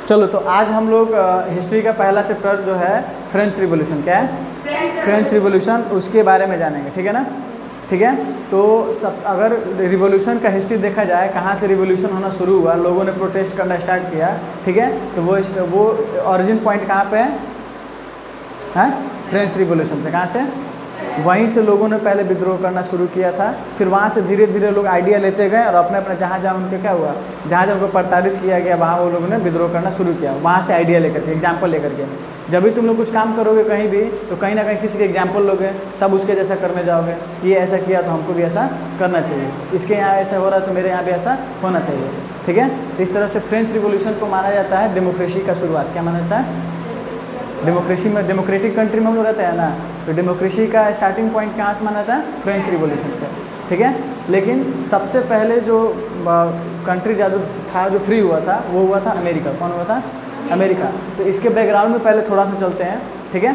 चलो तो आज हम लोग हिस्ट्री का पहला चैप्टर जो है फ्रेंच रिवॉल्यूशन, क्या है फ्रेंच रिवॉल्यूशन, उसके बारे में जानेंगे। ठीक है ना, ठीक है। तो सब अगर रिवॉल्यूशन का हिस्ट्री देखा जाए, कहाँ से रिवॉल्यूशन होना शुरू हुआ, लोगों ने प्रोटेस्ट करना स्टार्ट किया, ठीक है, तो वो ओरिजिन पॉइंट कहाँ पे है? फ्रेंच रिवॉल्यूशन से। कहाँ से? वहीं से लोगों ने पहले विद्रोह करना शुरू किया था। फिर वहाँ से धीरे धीरे लोग आइडिया लेते गए और अपने अपने जहाँ जहाँ उनके क्या हुआ, जहाँ जहाँ उनको प्रताड़ित किया गया वहाँ वो लोगों ने विद्रोह करना शुरू किया, वहाँ से आइडिया लेकर के, एग्जाम्पल लेकर के। जब भी तुम लोग कुछ काम करोगे कहीं भी, तो कहीं ना कहीं किसी के एग्जाम्पल लोगे, तब उसके जैसा करने जाओगे। ये ऐसा किया तो हमको भी ऐसा करना चाहिए, इसके यहाँ ऐसा हो रहा है तो मेरे यहाँ भी ऐसा होना चाहिए। ठीक है, इस तरह से फ्रेंच रिवॉल्यूशन को माना जाता है डेमोक्रेसी का शुरुआत। क्या माना जाता है? डेमोक्रेसी में, डेमोक्रेटिक कंट्री में हम लोग रहते हैं ना, तो डेमोक्रेसी का स्टार्टिंग पॉइंट कहाँ से माना जाता है? फ्रेंच रिवॉल्यूशन से। ठीक है, लेकिन सबसे पहले जो कंट्री जो फ्री हुआ था वो हुआ था अमेरिका। कौन हुआ था? अमेरिका। तो इसके बैकग्राउंड में पहले थोड़ा सा चलते हैं। ठीक है,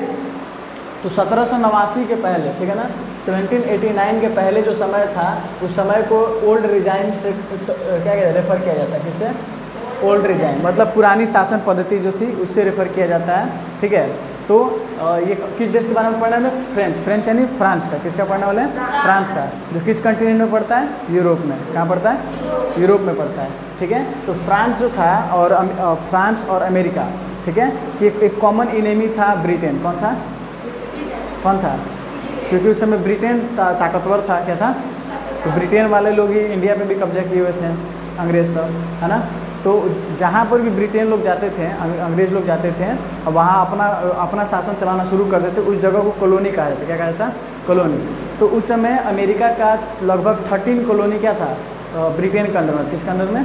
तो 1789 के पहले, ठीक है ना, 1789 के पहले जो समय था, उस समय को ओल्ड रिजाइम से क्या रेफर किया जाता है? किससे? ओल्ड रिजाइम, मतलब पुरानी शासन पद्धति जो थी उससे रेफर किया जाता है। ठीक है, तो ये किस देश के बारे में पढ़ना है? फ्रेंच। फ्रेंच यानी फ्रांस का। किसका पढ़ने वाले हैं? फ्रांस का, जो किस कंटिनेंट में पड़ता है? यूरोप में। कहाँ पड़ता है? यूरोप में पड़ता है। ठीक है, तो फ्रांस जो था और फ्रांस और अमेरिका, ठीक है, कि एक कॉमन इनेमी था ब्रिटेन। कौन था? कौन था? क्योंकि उस समय ब्रिटेन ताकतवर था। क्या था? तो ब्रिटेन वाले लोग ही इंडिया पे भी कब्जा किए हुए थे, अंग्रेज सब, है ना। तो जहाँ पर भी ब्रिटेन लोग जाते थे, अंग्रेज लोग जाते थे, और वहाँ अपना शासन चलाना शुरू कर देते, उस जगह को कॉलोनी कहा जाता। क्या कहा जाता? कॉलोनी। तो उस समय अमेरिका का लगभग 13 कॉलोनी क्या था? ब्रिटेन के अंडर में। किसके अंडर में?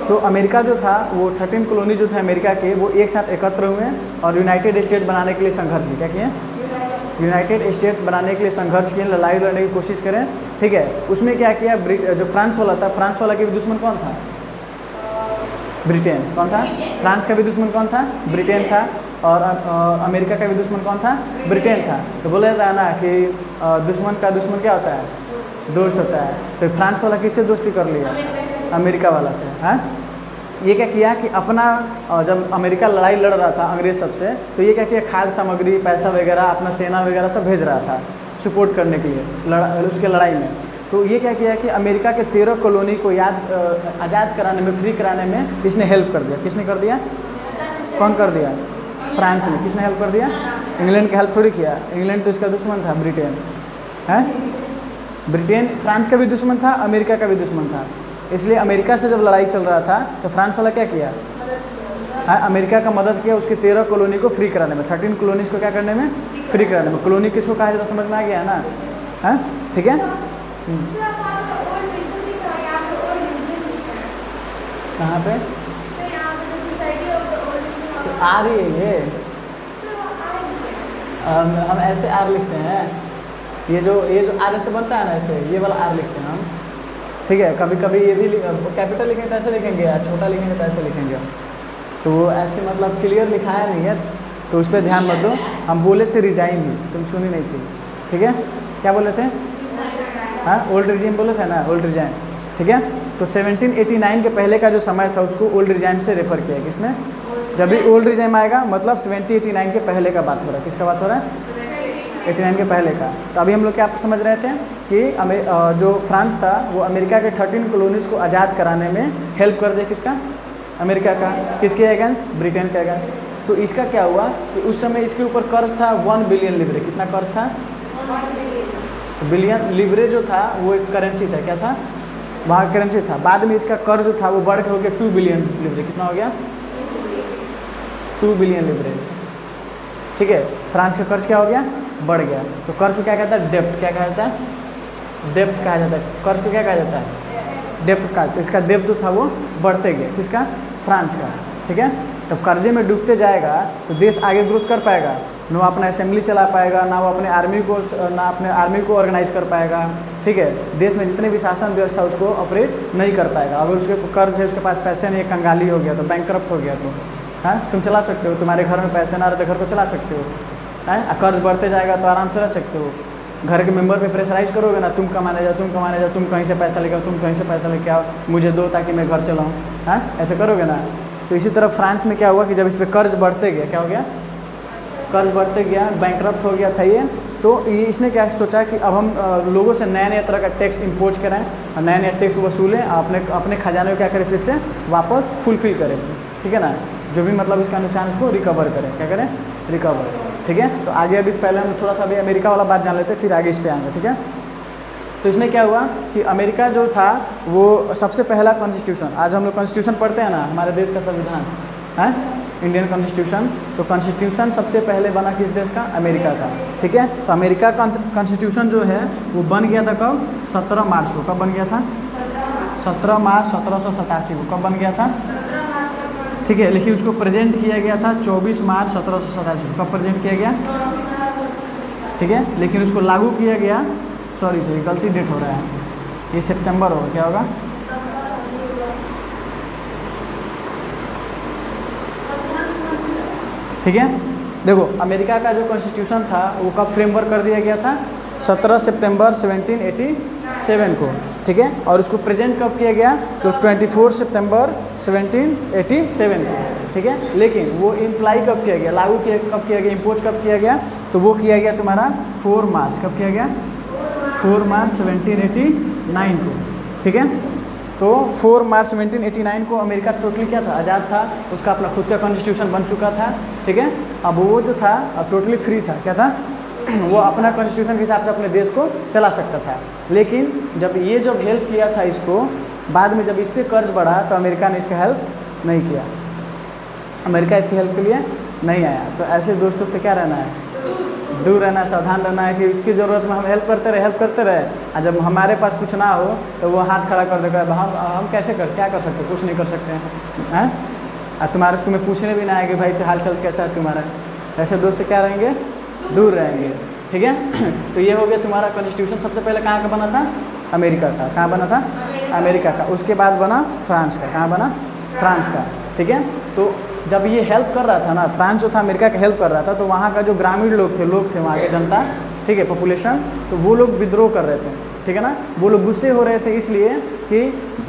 तो अमेरिका जो था वो 13 कॉलोनी जो थे अमेरिका के, वो एक साथ एकत्र हुए और यूनाइटेड स्टेट बनाने के लिए संघर्ष किया। क्या किए? यूनाइटेड स्टेट बनाने के लिए संघर्ष किए, लड़ाई लड़ने की कोशिश करें। ठीक है, उसमें क्या किया, जो फ्रांस वाला था, फ्रांस वाला के भी दुश्मन कौन था? ब्रिटेन। कौन था? फ्रांस का भी दुश्मन कौन था? ब्रिटेन था। और अमेरिका का भी दुश्मन कौन था? ब्रिटेन था। तो बोला जाता है ना कि दुश्मन का दुश्मन क्या होता है? दोस्त होता है। तो फ्रांस वाला किससे दोस्ती कर लिया? अमेरिका वाला से। हाँ, ये क्या किया कि अपना जब अमेरिका लड़ाई लड़ रहा था अंग्रेज सबसे, तो ये क्या किया, खाद्य सामग्री, पैसा वगैरह, अपना सेना वगैरह सब भेज रहा था सपोर्ट करने के लिए उसके लड़ाई में। तो ये क्या किया कि अमेरिका के 13 कॉलोनी को आज़ाद कराने में, फ्री कराने में इसने हेल्प कर दिया। किसने कर दिया? कौन कर दिया? फ्रांस ने। किसने हेल्प कर दिया? इंग्लैंड की हेल्प थोड़ी किया। इंग्लैंड तो इसका दुश्मन था, ब्रिटेन है। ब्रिटेन फ्रांस का भी दुश्मन था, अमेरिका का भी दुश्मन था। इसलिए अमेरिका से जब लड़ाई चल रहा था तो फ्रांस वाला क्या किया? अमेरिका का मदद किया उसके 13 कॉलोनी को फ्री कराने में, 13 कॉलोनीज को क्या करने में? फ्री कराने में। कॉलोनी किसको कहा जाता समझ में आ गया ना? हाँ, ठीक है। कहाँ पे? तो आ रही है ये, हम ऐसे आर लिखते हैं, ये जो आर से बनता है ना, ऐसे ये वाला आर लिखते हैं हम। ठीक है, कभी कभी ये भी कैपिटल लिखेंगे तो ऐसे लिखेंगे, या छोटा लिखेंगे तो ऐसे लिखेंगे। तो वो ऐसे मतलब क्लियर लिखाया नहीं है, तो उस पर ध्यान मत दो। हम बोले थे रिजाइन ही, तुम सुनी नहीं थी। ठीक है, क्या बोले थे? हाँ, ओल्ड रिजाइम बोले थे ना, ओल्ड रिजाइम। ठीक है, तो 1789 के पहले का जो समय था उसको ओल्ड रिजाइम से रेफर किया। किसमें? जब भी ओल्ड रिजाइम आएगा मतलब 1789 के पहले का बात हो रहा है। किसका बात हो रहा है? 89 के पहले का। तो अभी हम लोग क्या समझ रहे थे कि जो फ्रांस था वो अमेरिका के 13 कॉलोनीज को आज़ाद कराने में हेल्प कर दिया। किसका? अमेरिका का। किसके अगेंस्ट? ब्रिटेन के अगेंस्ट। तो इसका क्या हुआ कि उस समय इसके ऊपर कर्ज था 1 बिलियन लिब्रे। कितना कर्ज था? बिलियन लिब्रे जो था वो एक करेंसी था। क्या था? वहाँ करेंसी था। बाद में इसका कर्ज था वो बढ़ के हो गया 2 बिलियन लिब्रे। कितना हो गया? 2 बिलियन लिब्रे। ठीक है, फ्रांस का कर्ज क्या हो गया? बढ़ गया। तो कर्ज को क्या कहता है? डेप्ट। क्या कहा जाता है? डेप्ट कहा जाता है। कर्ज को क्या कहा जाता है? डेप्ट का। तो इसका डेप्ट जो था वो बढ़ते गया। किसका? फ्रांस का। ठीक है, तब कर्जे में डूबते जाएगा तो देश आगे ग्रोथ कर पाएगा, ना अपना असेंबली चला पाएगा, ना वो अपने आर्मी को ऑर्गेनाइज कर पाएगा। ठीक है, देश में जितने भी शासन व्यवस्था उसको ऑपरेट नहीं कर पाएगा। अगर उसके कर्ज है, उसके पास पैसे नहीं, कंगाली हो गया, तो बैंकरप्ट हो गया, तो हाँ तुम चला सकते हो। तुम्हारे घर में पैसे ना रहे तो घर को चला सकते हो। है, कर्ज बढ़ते जाएगा तो आराम से रह सकते हो। घर के मेंबर पे प्रेशराइज करोगे ना, तुम कमाने जाओ, तुम कहीं से पैसा लेकर, तुम कहीं से पैसा लेके आओ, मुझे दो ताकि मैं घर चलाऊँ। हाँ, ऐसे करोगे ना, तो इसी तरह फ्रांस में क्या हुआ कि जब इस पर कर्ज बढ़ते गया, क्या हो गया, कर्ज बढ़ते गया, बैंकरप्ट हो गया था ये, तो इसने क्या सोचा कि अब हम लोगों से नया नया तरह का टैक्स इम्पोज कराएं और नया नया टैक्स वसूलें, अपने खजाने को क्या करें, फिर से वापस फुलफिल करें, ठीक है ना, जो भी मतलब इसका नुकसान उसको रिकवर करें, क्या करें, रिकवर, ठीक है। तो आगे अभी पहले हम थोड़ा सा अभी अमेरिका वाला बात जान लेते हैं, फिर आगे इस पर आएंगे, ठीक है। तो इसमें क्या हुआ कि अमेरिका जो था वो सबसे पहला कॉन्स्टिट्यूशन, आज हम लोग कॉन्स्टिट्यूशन पढ़ते हैं ना, हमारे देश का संविधान है इंडियन कॉन्स्टिट्यूशन, तो कॉन्स्टिट्यूशन सबसे पहले बना किस देश का, अमेरिका का, ठीक है। तो अमेरिका का कॉन्स्टिट्यूशन जो है वो बन गया था कब, 17 मार्च को, कब बन गया था, 17 मार्च 1787 को, कब बन गया था, ठीक है। लेकिन उसको प्रेजेंट किया गया था 24 मार्च 1787 को, कब प्रेजेंट किया गया, ठीक है। लेकिन उसको लागू किया गया, सॉरी तो ये गलती डेट हो रहा है, ये सितंबर होगा, क्या होगा, ठीक है। देखो अमेरिका का जो कॉन्स्टिट्यूशन था वो कब फ्रेमवर्क कर दिया गया था, 17 सितंबर 1787 को, ठीक है। और उसको प्रेजेंट कब किया गया, तो 24 सितंबर 1787 को, ठीक है। लेकिन वो इम्प्लाई कब किया गया, लागू कब किया गया, इम्पोज कब किया गया, तो वो किया गया तुम्हारा 4 मार्च, कब किया गया, 4 मार्च 1789 को, ठीक है। तो 4 मार्च 1789 को अमेरिका टोटली क्या था, आज़ाद था, उसका अपना खुद का कॉन्स्टिट्यूशन बन चुका था, ठीक है। अब वो जो था अब टोटली फ्री था, क्या था वो अपना कॉन्स्टिट्यूशन के हिसाब से अपने देश को चला सकता था। लेकिन जब हेल्प किया था इसको, बाद में जब इस पर कर्ज बढ़ा तो अमेरिका ने इसका हेल्प नहीं किया, अमेरिका इसकी हेल्प के लिए नहीं आया। तो ऐसे दोस्तों से क्या रहना है, दूर रहना, सावधान रहना है कि उसकी ज़रूरत में हम हेल्प करते रहे, और जब हमारे पास कुछ ना हो तो वो हाथ खड़ा कर देगा, हम कैसे क्या कर सकते, कुछ नहीं कर सकते हैं, और तुम्हें पूछने भी ना आएगा भाई हाल चाल कैसा है तुम्हारा, ऐसे दोस्त से क्या रहेंगे, दूर रहेंगे, ठीक है। तो ये हो गया तुम्हारा कॉन्स्टिट्यूशन, सबसे पहले कहाँ का बना था, अमेरिका का, कहाँ बना था, अमेरिका का। उसके बाद बना फ्रांस का, कहाँ बना, फ्रांस का, ठीक है। तो जब ये हेल्प कर रहा था ना, फ्रांस जो था अमेरिका का हेल्प कर रहा था, तो वहाँ का जो ग्रामीण लोग थे वहाँ के जनता, ठीक है, पॉपुलेशन, तो वो लोग विद्रोह कर रहे थे, ठीक है ना। वो लोग गुस्से हो रहे थे इसलिए कि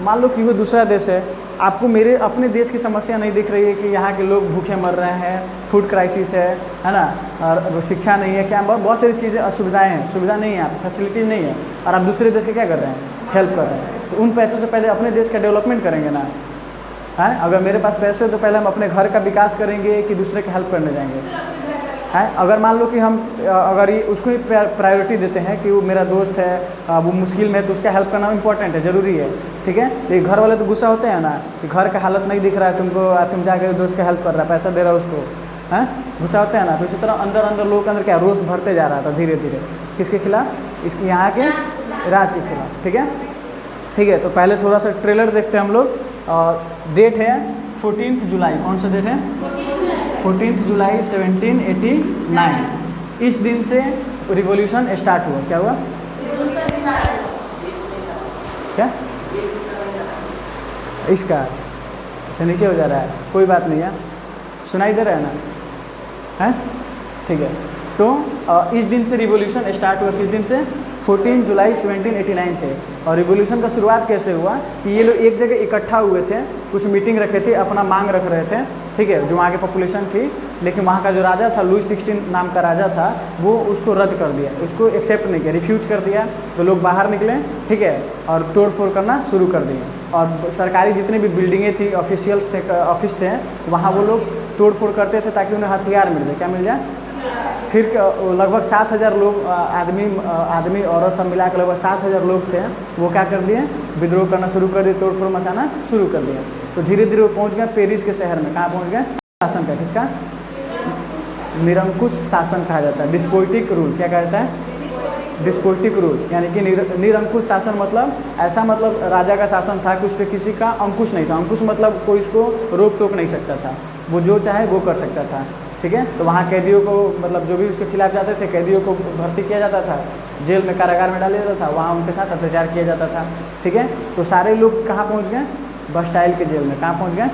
मान लो कि वो दूसरा देश है, आपको मेरे अपने देश की समस्या नहीं दिख रही है कि यहाँ के लोग भूखे मर रहे हैं, फूड क्राइसिस है ना, और शिक्षा नहीं है, क्या बहुत सारी चीज़ें असुविधाएँ हैं, सुविधा नहीं है, फैसिलिटी नहीं है, और आप दूसरे देश के क्या कर रहे हैं, हेल्प कर रहे हैं। तो उन पैसों से पहले अपने देश का डेवलपमेंट करेंगे ना, है। अगर मेरे पास पैसे तो पहले हम अपने घर का विकास करेंगे कि दूसरे की हेल्प करने जाएंगे, है। अगर मान लो कि हम अगर ये उसको ही प्रायोरिटी देते हैं कि वो मेरा दोस्त है, वो मुश्किल में है, तो उसका हेल्प करना इंपॉर्टेंट है, ज़रूरी है, ठीक है। लेकिन घर वाले तो गुस्सा होते हैं ना कि घर का हालत नहीं दिख रहा है तुमको, तुम जाकर दोस्त का हेल्प कर रहा है, पैसा दे रहा है उसको, हैं, गुस्सा होते हैं ना। तो इसी तरह अंदर लोगों के अंदर क्या रोष भरते जा रहा था धीरे धीरे, किसके खिलाफ, इसके यहाँ के राज के खिलाफ, ठीक है, ठीक है। तो पहले थोड़ा सा ट्रेलर देखते हैं हम लोग, और डेट है 14 जुलाई, कौन सा डेट है, 14 जुलाई 1789, इस दिन से रिवॉल्यूशन स्टार्ट हुआ, क्या हुआ, क्या इसका, अच्छा नीचे हो जा रहा है, कोई बात नहीं है, सुनाई दे रहा है ना, है, ठीक है। तो इस दिन से रिवॉल्यूशन स्टार्ट हुआ, किस दिन से, 14 जुलाई 1789 से। और रिवॉल्यूशन का शुरुआत कैसे हुआ कि ये लोग एक जगह इकट्ठा हुए थे, कुछ मीटिंग रखे थे, अपना मांग रख रहे थे, ठीक है, जो वहाँ की पॉपुलेशन थी। लेकिन वहाँ का जो राजा था, लुई 16 नाम का राजा था, वो उसको रद्द कर दिया, उसको एक्सेप्ट नहीं किया, रिफ्यूज कर दिया। तो लोग बाहर निकले, ठीक है, और तोड़ फोड़ करना शुरू कर दिए। और सरकारी जितनी भी बिल्डिंगें थी, ऑफिशियल्स थे, ऑफिस थे, वहाँ वो लोग तोड़ फोड़ करते थे ताकि उन्हें हथियार मिल जाए, क्या मिल जाए। फिर लगभग 7000 लोग, आदमी औरत सब मिला कर लगभग 7000 लोग थे, वो क्या कर दिए, विद्रोह करना शुरू कर दिए, तोड़ फोड़ मचाना शुरू कर दिया। तो धीरे धीरे वो पहुँच गए पेरिस के शहर में, कहाँ पहुँच गए, शासन का, किसका, निरंकुश शासन कहा जाता है, डिस्पोटिक रूल, क्या कहता है, डिस्पोटिक रूल, यानी कि निरंकुश शासन मतलब ऐसा, मतलब राजा का शासन था कि उस पर किसी का अंकुश नहीं था। अंकुश मतलब कोई इसको रोक टोक नहीं सकता था, वो जो चाहे वो कर सकता था, ठीक है। तो वहाँ कैदियों को, मतलब जो भी उसके खिलाफ जाते थे, कैदियों को भर्ती किया जाता था, जेल में, कारागार में डाल दिया जाता था, वहाँ उनके साथ अत्याचार किया जाता था, ठीक है। तो सारे लोग कहाँ पहुँच गए, बस्टाइल के जेल में, कहाँ पहुँच गए,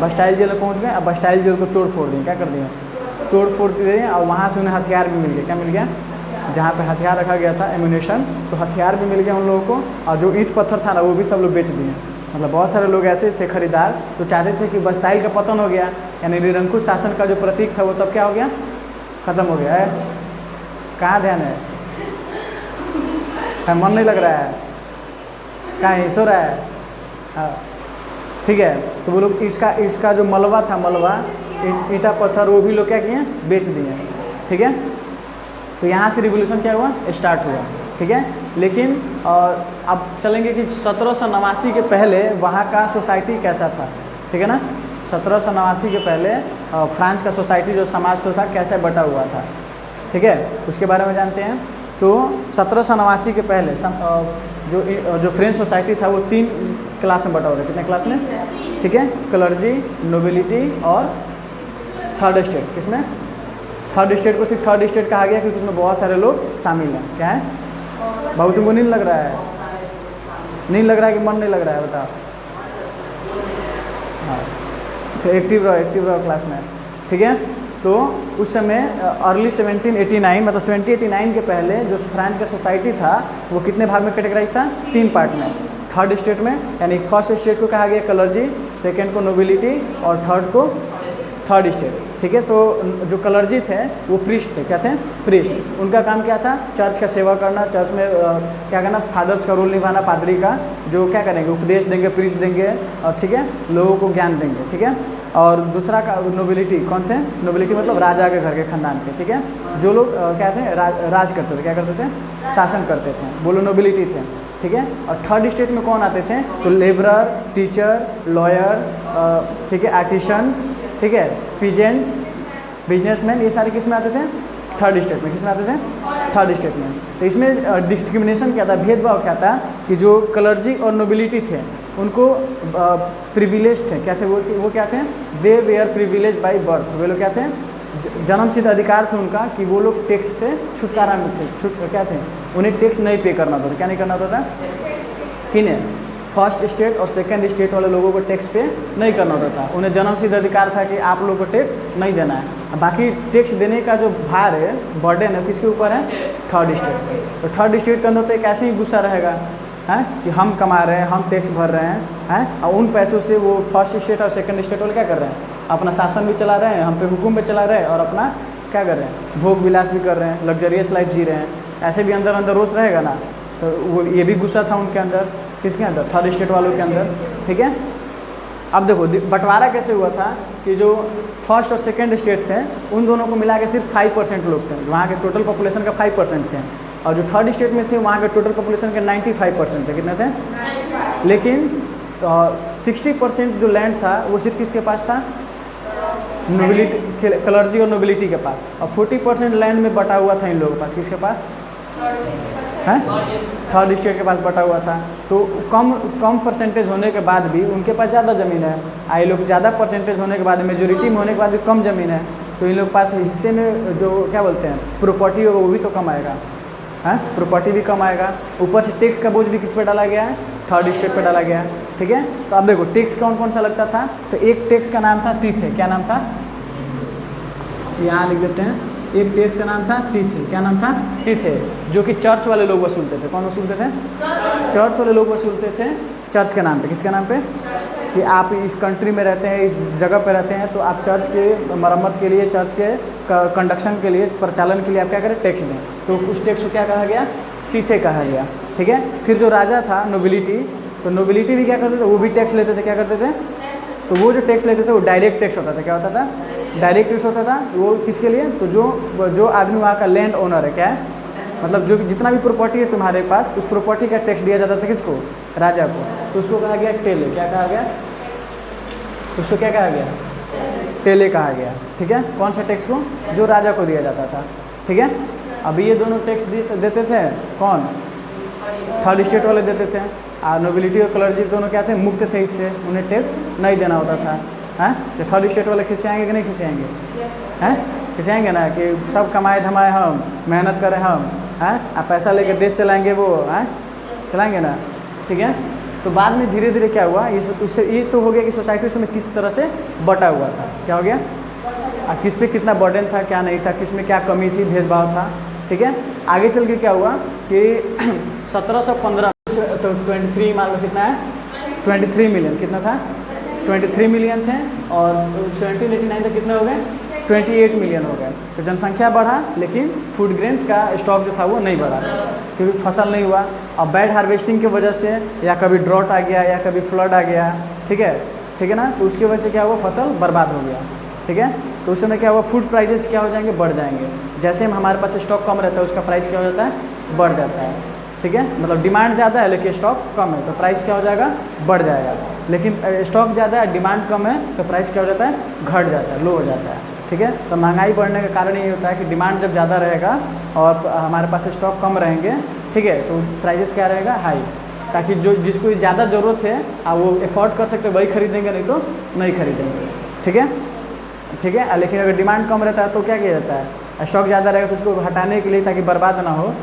बस्टाइल जेल में पहुँच गए। अब बस्टाइल जेल को तोड़ फोड़ दिए, क्या कर दिए, तोड़ फोड़ दिए। और वहाँ से उन्हें हथियार भी मिल गए, क्या मिल गया, जहाँ पे हथियार रखा गया था, एम्यूनेशन, तो हथियार भी मिल गया उन लोगों को। और जो ईंट पत्थर था ना, वो भी सब लोग बेच दिए, मतलब बहुत सारे लोग ऐसे थे खरीदार तो चाहते थे कि बस्ताइल का पतन हो गया, यानी निरंकुश शासन का जो प्रतीक था वो तब क्या हो गया, खत्म हो गया है। कहाँ ध्यान है, मन नहीं लग रहा है, कहाँ सो रहा है। हाँ ठीक है, तो वो लोग इसका जो मलबा था, मलबा ईंटा पत्थर वो भी लोग क्या किए, बेच दिए। ठीक है, तो यहाँ से रिवोल्यूशन क्या हुआ, स्टार्ट हुआ। ठीक है, लेकिन अब चलेंगे कि 1789 के पहले वहाँ का सोसाइटी कैसा था। ठीक है ना, 1789 के पहले फ्रांस का सोसाइटी जो समाज तो था कैसे बटा हुआ था। ठीक है, उसके बारे में जानते हैं। तो 1789 के पहले जो फ्रेंच सोसाइटी था वो 3 क्लास में बटा हुआ था। कितने क्लास में, ठीक है, क्लर्जी, नोबिलिटी और थर्ड स्टेट। किसमें, थर्ड स्टेट को सिर्फ थर्ड स्टेट कहा गया क्योंकि उसमें बहुत सारे लोग शामिल हैं। क्या है बाबू, तुमको नींद लग रहा है, नींद लग रहा है कि मन नहीं लग रहा है, बताओ। हाँ, तो एक्टिव रहो क्लास में। ठीक है, तो उस समय अर्ली 1789 मतलब 1789 के पहले जो फ्रांस का सोसाइटी था वो कितने भाग में कैटेगराइज था, 3 पार्ट में। थर्ड स्टेट में, यानी फर्स्ट स्टेट को कहा गया क्लर्जी, सेकेंड को नोबिलिटी और थर्ड को थर्ड स्टेट। ठीक है, तो जो क्लर्जी थे वो प्रीस्ट थे। क्या थे, प्रीस्ट। उनका काम क्या था, चर्च का सेवा करना, चर्च में क्या करना, फादर्स का रोल निभाना, पादरी का, जो क्या करेंगे, उपदेश देंगे, प्रीस्ट देंगे और ठीक है लोगों को ज्ञान देंगे। ठीक है, और दूसरा का नोबिलिटी, कौन थे, नोबिलिटी मतलब राजा के घर के खानदान के। ठीक है, जो लोग क्या थे, राज करते थे, क्या करते थे, शासन करते थे, वो लोग नोबिलिटी थे। ठीक है, और थर्ड स्टेट में कौन आते थे, तो लेबरर, टीचर, लॉयर, ठीक है, आर्टिशन, ठीक है, पीजेंट, बिजनेसमैन, ये सारे किस में आते थे, थर्ड स्टेट में। किस में आते थे, थर्ड स्टेट में। तो इसमें डिस्क्रिमिनेशन क्या था, भेदभाव क्या था कि जो क्लर्जी और नोबिलिटी थे उनको प्रिविलेज थे। क्या थे वो क्या थे, दे वेयर प्रिविलेज बाय बर्थ। वे लोग क्या थे, जन्म सिद्ध अधिकार थे उनका कि वो लोग टैक्स से छुटकारा में थे, क्या थे, उन्हें टैक्स नहीं पे करना होता था। क्या नहीं करना होता था, किन्हें, फर्स्ट स्टेट और सेकंड स्टेट वाले लोगों को टैक्स पे नहीं करना होता था। उन्हें जन्म सिद्ध अधिकार था कि आप लोगों को टैक्स नहीं देना है। बाकी टैक्स देने का जो भार है, बर्डन है, किसके ऊपर है, थर्ड स्टेट पे। तो थर्ड स्टेट के अंदर तो एक ऐसे ही गुस्सा रहेगा है कि हम कमा रहे हैं, हम टैक्स भर रहे हैं, और उन पैसों से वो फर्स्ट स्टेट और सेकंड स्टेट वाले क्या कर रहे हैं, अपना शासन भी चला रहे हैं, हम पे हुकुम भी चला रहे हैं और अपना क्या कर रहे हैं, भोग विलास भी कर रहे हैं, लग्जरियस लाइफ जी रहे हैं। ऐसे भी अंदर अंदर रोष रहेगा ना, तो वो ये भी गुस्सा था उनके अंदर। किसके अंदर, थर्ड स्टेट वालों के अंदर। ठीक है, अब देखो बंटवारा कैसे हुआ था कि जो फर्स्ट और सेकंड स्टेट थे उन दोनों को मिला के सिर्फ 5% लोग थे, वहाँ के टोटल पॉपुलेशन का 5% थे, और जो थर्ड स्टेट में थे वहाँ के टोटल पॉपुलेशन के 95% थे। कितने थे, लेकिन 60% जो लैंड था वो सिर्फ किसके पास था, नोबिलिटी, क्लर्जी और नोबिलिटी के पास, और 40% लैंड में बटा हुआ था इन लोगों के पास। किसके पास है, थर्ड स्टेट के पास बटा हुआ था। तो कम परसेंटेज होने के बाद भी उनके पास ज़्यादा ज़मीन है, आई लोग ज़्यादा परसेंटेज होने के बाद, मेजोरिटी में होने के बाद भी कम ज़मीन है, तो इन लोग के पास हिस्से में जो क्या बोलते हैं प्रॉपर्टी होगा वो भी तो कम आएगा, है, प्रॉपर्टी भी कम आएगा। ऊपर से टैक्स का बोझ भी किस पे डाला गया है, थर्ड स्टेट पे डाला गया है। ठीक है, तो अब देखो टैक्स कौन कौन सा लगता था, तो एक टैक्स का नाम था तीथे। क्या नाम था, यहाँ लिख देते हैं, एक टैक्स का नाम था तीथे। क्या नाम था, तीथे, जो कि चर्च वाले लोग वसूलते थे। कौन वसूलते थे, चर्च वाले लोग वसूलते थे, चर्च के नाम पे। किसके नाम पे, कि आप इस कंट्री में रहते हैं, इस जगह पे रहते हैं, तो आप चर्च के मरम्मत के लिए, चर्च के कंडक्शन के लिए, प्रचालन के लिए आप क्या करें, टैक्स दें। तो उस टैक्स को क्या कहा गया, तीथे कहा गया। ठीक है, फिर जो राजा था नोबिलिटी, तो नोबिलिटी भी क्या करते थे, वो भी टैक्स लेते थे। क्या करते थे, तो वो जो टैक्स लेते थे वो डायरेक्ट टैक्स होता था। क्या होता था, डायरेक्ट टैक्स होता था। वो किसके लिए, तो जो आदमी वहाँ का लैंड ओनर है, क्या है, मतलब जो जितना भी प्रॉपर्टी है तुम्हारे पास, उस प्रॉपर्टी का टैक्स दिया जाता था किसको, राजा को। तो उसको कहा गया टेले। क्या कहा गया, उसको क्या कहा गया, टेले कहा गया। ठीक है, कौन सा टैक्स को, जो राजा को दिया जाता था। ठीक है, अभी ये दोनों टैक्स देते थे कौन, थर्ड स्टेट वाले देते थे, और नोबिलिटी और क्लर्जी दोनों क्या थे, मुक्त थे, इससे उन्हें टैक्स नहीं देना होता था। हैं, तो थर्ड स्टेट वाले खिसियाएंगे कि नहीं खिसियाएंगे, हैं, खिसियाएंगे ना, कि सब कमाए धमाए हम, मेहनत करें हम, हैं, आप पैसा लेकर देश चलाएंगे, वो हैं चलाएंगे ना। ठीक है, तो बाद में धीरे धीरे क्या हुआ, ये तो हो गया कि सोसाइटी उसमें किस तरह से बटा हुआ था, क्या हो गया, और किस पे कितना बर्डन था, क्या नहीं था, किस में क्या कमी थी, भेदभाव था। ठीक है, आगे चल के क्या हुआ कि 1715 तो 23 मान लो कितना है 23 मिलियन, कितना था 23 मिलियन थे, और 1789 तक कितने हो गए 28 मिलियन हो गए। तो जनसंख्या बढ़ा लेकिन फूड ग्रेन्स का स्टॉक जो था वो नहीं बढ़ा, क्योंकि फसल नहीं हुआ। अब बैड हार्वेस्टिंग की वजह से, या कभी ड्रॉट आ गया या कभी फ्लड आ गया, ठीक है ना, तो उसकी वजह से क्या हुआ, फसल बर्बाद हो गया, ठीक है। तो उस समय क्या हुआ, फूड प्राइजेस क्या हो जाएंगे, बढ़ जाएंगे। जैसे हमारे पास स्टॉक कम रहता है उसका प्राइस क्या हो जाता है, बढ़ जाता है, ठीक है। मतलब डिमांड ज़्यादा है लेकिन स्टॉक कम है तो प्राइस क्या हो जाएगा, बढ़ जाएगा। लेकिन स्टॉक ज़्यादा है, डिमांड कम है तो प्राइस क्या हो जाता है, घट जाता है, लो हो जाता है, ठीक है। तो महंगाई बढ़ने का कारण ये होता है कि डिमांड जब ज़्यादा रहेगा और हमारे पास स्टॉक कम रहेंगे, ठीक है, तो प्राइजेस क्या रहेगा, हाई, ताकि जो जिसको ज़्यादा ज़रूरत है वो अफोर्ड कर सकते वही खरीदेंगे, नहीं तो नहीं खरीदेंगे, ठीक है, ठीक है। लेकिन अगर डिमांड कम रहता है तो क्या किया जाता है, स्टॉक ज़्यादा रहेगा तो उसको हटाने के लिए, ताकि बर्बाद ना हो,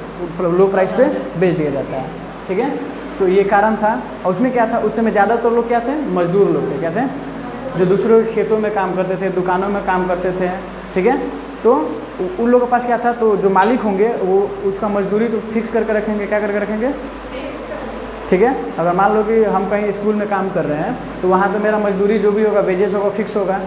लो प्राइस पे बेच दिया जाता है, ठीक है। तो ये कारण था। और उसमें क्या था, उस समय ज़्यादातर लोग क्या थे, मजदूर लोग थे, क्या थे, जो दूसरों के खेतों में काम करते थे, दुकानों में काम करते थे, ठीक है। तो उन लोगों के पास क्या था, तो जो मालिक होंगे वो उसका मजदूरी तो फिक्स करके रखेंगे, क्या करके रखेंगे, ठीक है। अगर मान लो कि हम कहीं स्कूल में काम कर रहे हैं तो वहाँ पे मेरा मजदूरी जो भी होगा, वेजेस होगा, फिक्स होगा,